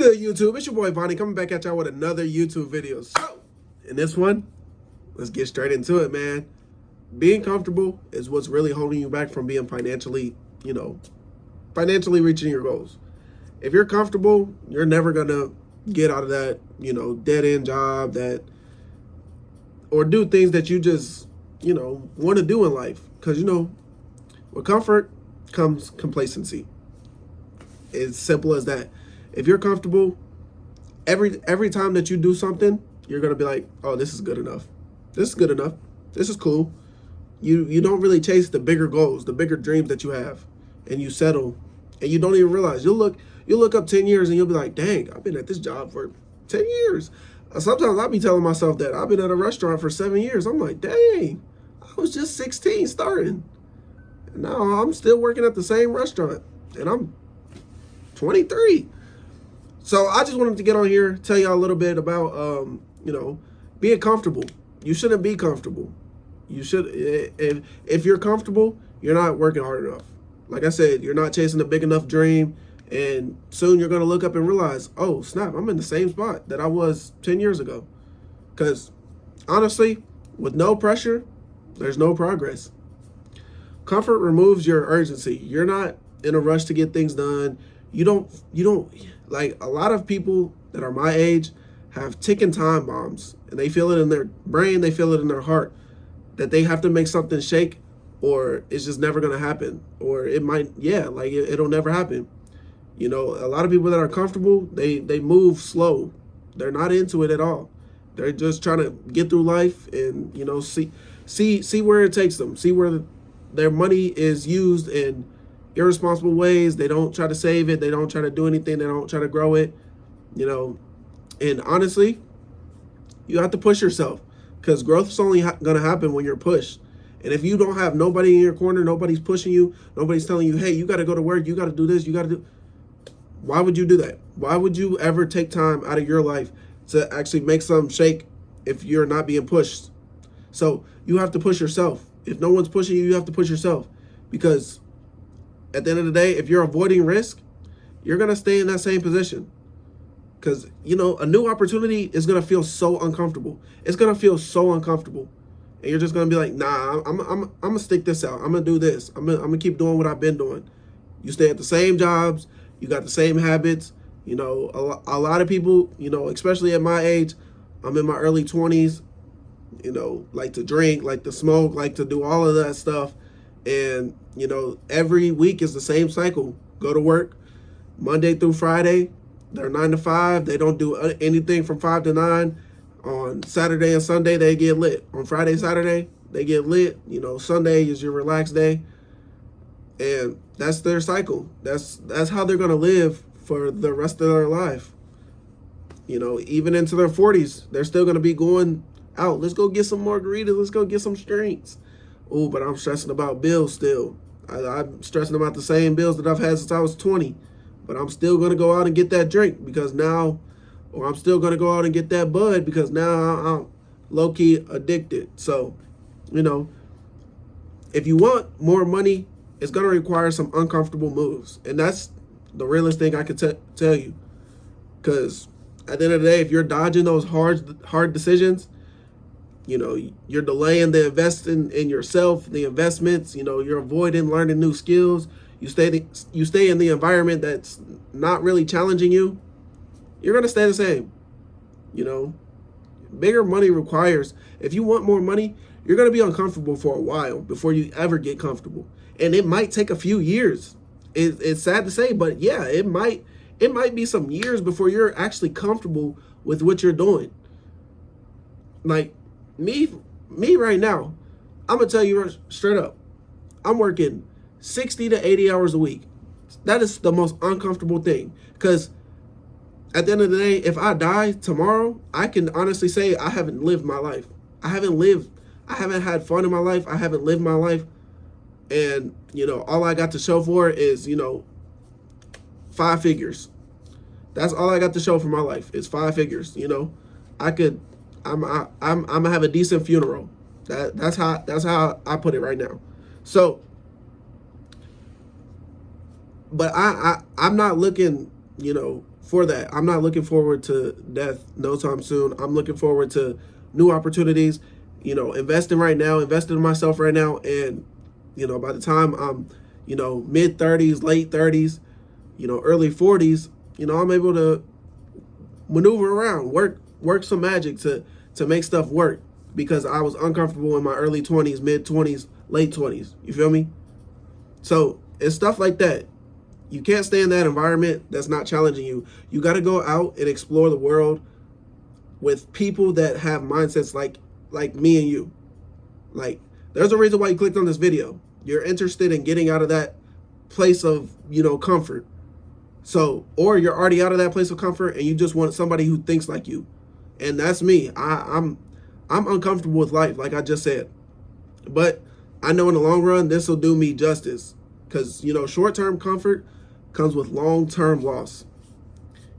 good, YouTube? It's your boy Vonnie coming back at y'all with another YouTube video. So, in this one, let's get straight into it, man. Being comfortable is what's really holding you back from being financially reaching your goals. If you're comfortable, you're never gonna get out of that, dead end job or do things that you just, want to do in life. Because, with comfort comes complacency. It's simple as that. If you're comfortable, every time that you do something, you're gonna be like, oh, this is good enough. This is good enough. This is cool. You don't really chase the bigger goals, the bigger dreams that you have, and you settle, and you don't even realize. You'll look up 10 years and you'll be like, dang, I've been at this job for 10 years. Sometimes I'll be telling myself that I've been at a restaurant for 7 years. I'm like, dang, I was just 16 starting. And now I'm still working at the same restaurant, and I'm 23. So I just wanted to get on here, tell y'all a little bit about, being comfortable. You shouldn't be comfortable. You should, if you're comfortable, you're not working hard enough. Like I said, you're not chasing a big enough dream, and soon you're going to look up and realize, oh, snap, I'm in the same spot that I was 10 years ago. Because honestly, with no pressure, there's no progress. Comfort removes your urgency. You're not in a rush to get things done. You don't like a lot of people that are my age have ticking time bombs, and they feel it in their brain, they feel it in their heart that they have to make something shake, or it's just never going to happen, or it might, it'll never happen. A lot of people that are comfortable, they move slow. They're not into it at all. They're just trying to get through life and, see where it takes them, see where their money is used in irresponsible ways. They don't try to save it. They don't try to do anything. They don't try to grow it, and honestly, you have to push yourself, because growth is only going to happen when you're pushed. And if you don't have nobody in your corner, nobody's pushing you, nobody's telling you, hey, you got to go to work, you got to do this, why would you do that? Why would you ever take time out of your life to actually make something shake if you're not being pushed? So you have to push yourself. If no one's pushing you, you have to push yourself, because at the end of the day, if you're avoiding risk, you're going to stay in that same position. Because, a new opportunity is going to feel so uncomfortable. It's going to feel so uncomfortable. And you're just going to be like, nah, I'm going to stick this out. I'm going to do this. I'm going to keep doing what I've been doing. You stay at the same jobs. You got the same habits. A lot of people, especially at my age, I'm in my early 20s, like to drink, like to smoke, like to do all of that stuff. And, every week is the same cycle. Go to work Monday through Friday. They're 9 to 5. They don't do anything from 5 to 9. On Saturday and Sunday, they get lit. On Friday, Saturday, they get lit. Sunday is your relaxed day. And that's their cycle. That's how they're going to live for the rest of their life. Even into their 40s, they're still going to be going out. Let's go get some margaritas. Let's go get some drinks. Oh, but I'm stressing about bills still. I'm stressing about the same bills that I've had since I was 20. But I'm still going to go out and get that drink or I'm still going to go out and get that bud because now I'm low-key addicted. So, if you want more money, it's going to require some uncomfortable moves. And that's the realest thing I could tell you. Because at the end of the day, if you're dodging those hard decisions, you're delaying the investing in yourself, the investments, you're avoiding learning new skills. You stay in the environment that's not really challenging you, you're going to stay the same. Bigger money requires, if you want more money, you're going to be uncomfortable for a while before you ever get comfortable. And it might take a few years. It's sad to say, but yeah, it might be some years before you're actually comfortable with what you're doing. Like me right now, I'm going to tell you straight up, I'm working 60 to 80 hours a week. That is the most uncomfortable thing, because at the end of the day, if I die tomorrow, I can honestly say I haven't lived my life. I haven't had fun in my life. I haven't lived my life. And, all I got to show for it is, 5 figures. That's all I got to show for my life is 5 figures. I'm gonna have a decent funeral. That's how I put it right now. So, but I'm not looking, for that. I'm not looking forward to death no time soon. I'm looking forward to new opportunities, investing right now, investing in myself right now. And, by the time I'm, mid 30s, late 30s, early 40s, I'm able to maneuver around, work some magic to make stuff work because I was uncomfortable in my early 20s, mid 20s, late 20s. You feel me? So it's stuff like that. You can't stay in that environment that's not challenging you. You got to go out and explore the world with people that have mindsets like me and you. Like, there's a reason why you clicked on this video. You're interested in getting out of that place of, comfort. So, or you're already out of that place of comfort and you just want somebody who thinks like you. And that's me. I'm uncomfortable with life, like I just said. But I know in the long run, this will do me justice. Because, short-term comfort comes with long-term loss.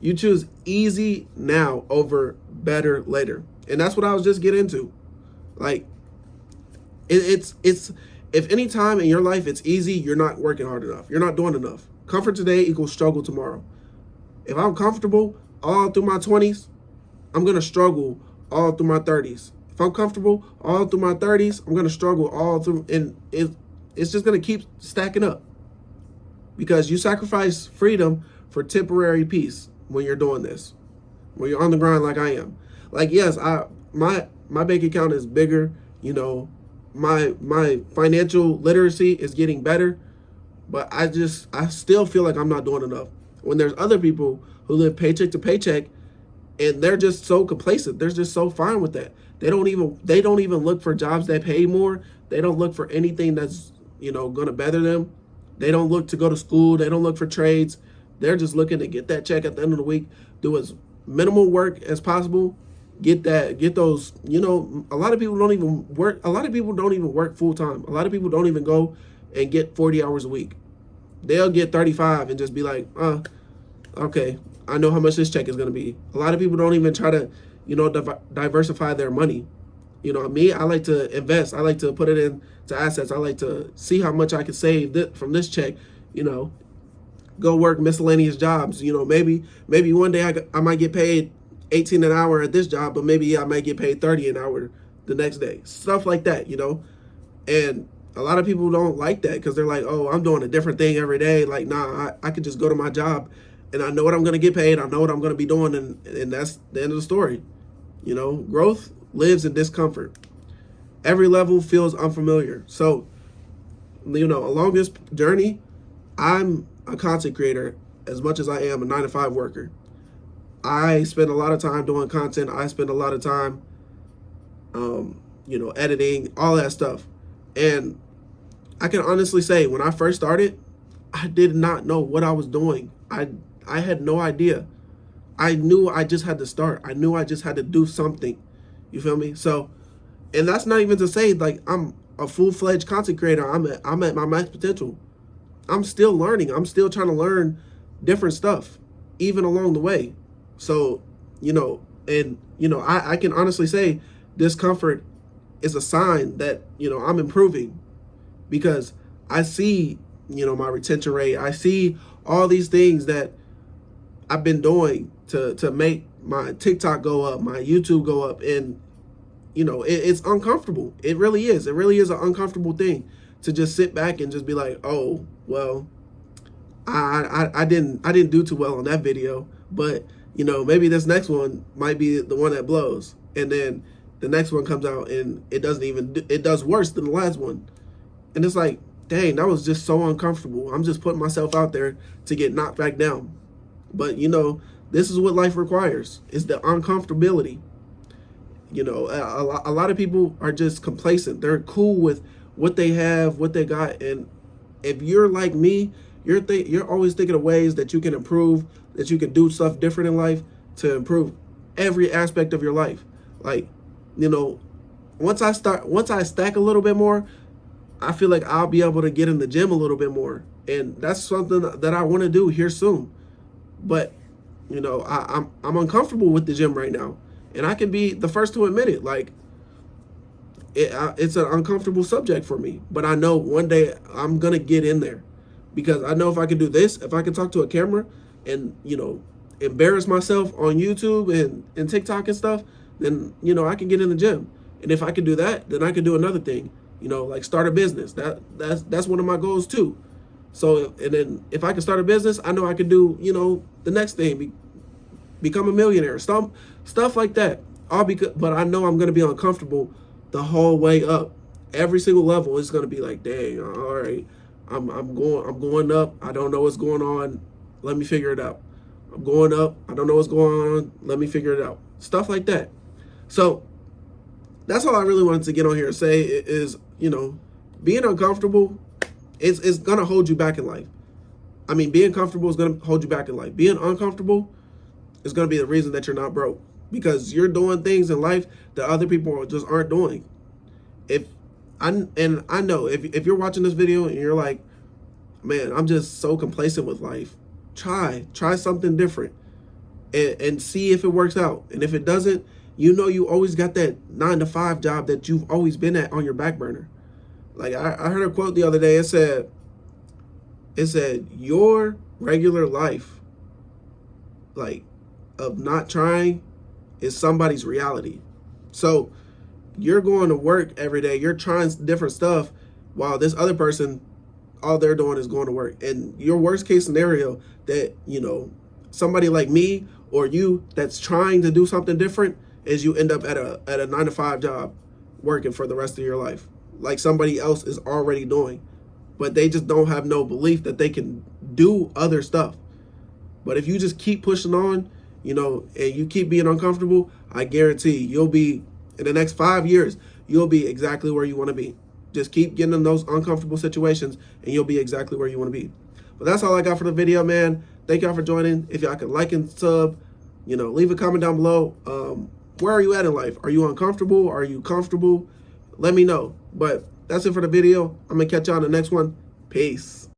You choose easy now over better later. And that's what I was just getting into. Like, it's if any time in your life it's easy, you're not working hard enough. You're not doing enough. Comfort today equals struggle tomorrow. If I'm comfortable all through my 20s, I'm going to struggle all through my 30s. If I'm comfortable all through my 30s, I'm going to struggle all through, and it's just going to keep stacking up. Because you sacrifice freedom for temporary peace when you're doing this. When you're on the grind like I am. Like, yes, my bank account is bigger, my financial literacy is getting better, but I still feel like I'm not doing enough. When there's other people who live paycheck to paycheck and they're just so complacent. They're just so fine with that. They don't even look for jobs that pay more. They don't look for anything that's, going to better them. They don't look to go to school. They don't look for trades. They're just looking to get that check at the end of the week, do as minimal work as possible, get those, a lot of people don't even work. A lot of people don't even work full time. A lot of people don't even go and get 40 hours a week. They'll get 35 and just be like, okay, I know how much this check is going to be. A lot of people don't even try to, diversify their money. Me, I like to invest. I like to put it into assets. I like to see how much I can save from this check, go work miscellaneous jobs. Maybe one day I might get paid 18 an hour at this job, but maybe I might get paid 30 an hour the next day. Stuff like that, And a lot of people don't like that because they're like, oh, I'm doing a different thing every day. Like, nah, I could just go to my job and I know what I'm going to get paid. I know what I'm going to be doing. And that's the end of the story. Growth lives in discomfort. Every level feels unfamiliar. So, along this journey, I'm a content creator as much as I am a 9-to-5 worker. I spend a lot of time doing content. I spend a lot of time, editing, all that stuff. And I can honestly say when I first started, I did not know what I was doing. I had no idea. I knew I just had to start. I knew I just had to do something. You feel me? So, and that's not even to say like I'm a full-fledged content creator. I'm at my max potential. I'm still learning. I'm still trying to learn different stuff, even along the way. So, I can honestly say discomfort is a sign that, I'm improving because I see, my retention rate. I see all these things that I've been doing to make my TikTok go up, my YouTube go up. And, it's uncomfortable. It really is. It really is an uncomfortable thing to just sit back and just be like, oh, well, I didn't do too well on that video, but maybe this next one might be the one that blows. And then the next one comes out and it does worse than the last one. And it's like, dang, that was just so uncomfortable. I'm just putting myself out there to get knocked back down. But, this is what life requires, is the uncomfortability. A lot of people are just complacent. They're cool with what they have, what they got. And if you're like me, you're always thinking of ways that you can improve, that you can do stuff different in life to improve every aspect of your life. Like, once I stack a little bit more, I feel like I'll be able to get in the gym a little bit more. And that's something that I want to do here soon. But, I'm uncomfortable with the gym right now. And I can be the first to admit it. Like, it's an uncomfortable subject for me. But I know one day I'm going to get in there. Because I know if I can do this, if I can talk to a camera and, embarrass myself on YouTube and TikTok and stuff, then, you know, I can get in the gym. And if I can do that, then I can do another thing, you know, like start a business. That's one of my goals too. So, and then if I can start a business, I know I can do, you know, the next thing, become a millionaire, stuff like that. All because, but I know I'm going to be uncomfortable the whole way up. Every single level is going to be like, dang, all right, I'm going up. I don't know what's going on. Let me figure it out. I'm going up. I don't know what's going on. Let me figure it out. Stuff like that. So that's all I really wanted to get on here and say is, you know, being uncomfortable is going to hold you back in life. I mean, being comfortable is going to hold you back in life. Being uncomfortable is going to be the reason that you're not broke, because you're doing things in life that other people just aren't doing. I know if you're watching this video and you're like, man, I'm just so complacent with life, try something different and see if it works out. And if it doesn't, you know, you always got that 9-to-5 job that you've always been at on your back burner. Like I heard a quote the other day. It said your regular life, like, of not trying is somebody's reality. So you're going to work every day, you're trying different stuff, while this other person, all they're doing is going to work. And your worst case scenario, that, you know, somebody like me or you that's trying to do something different, is you end up at a 9-to-5 job working for the rest of your life, like somebody else is already doing, but they just don't have no belief that they can do other stuff. But if you just keep pushing on, you know, and you keep being uncomfortable, I guarantee you'll be, in the next 5 years, you'll be exactly where you want to be. Just keep getting in those uncomfortable situations and you'll be exactly where you want to be. But that's all I got for the video, man. Thank y'all for joining. If y'all could like and sub, you know, leave a comment down below. Where are you at in life? Are you uncomfortable? Are you comfortable? Let me know. But that's it for the video. I'm going to catch y'all in the next one. Peace.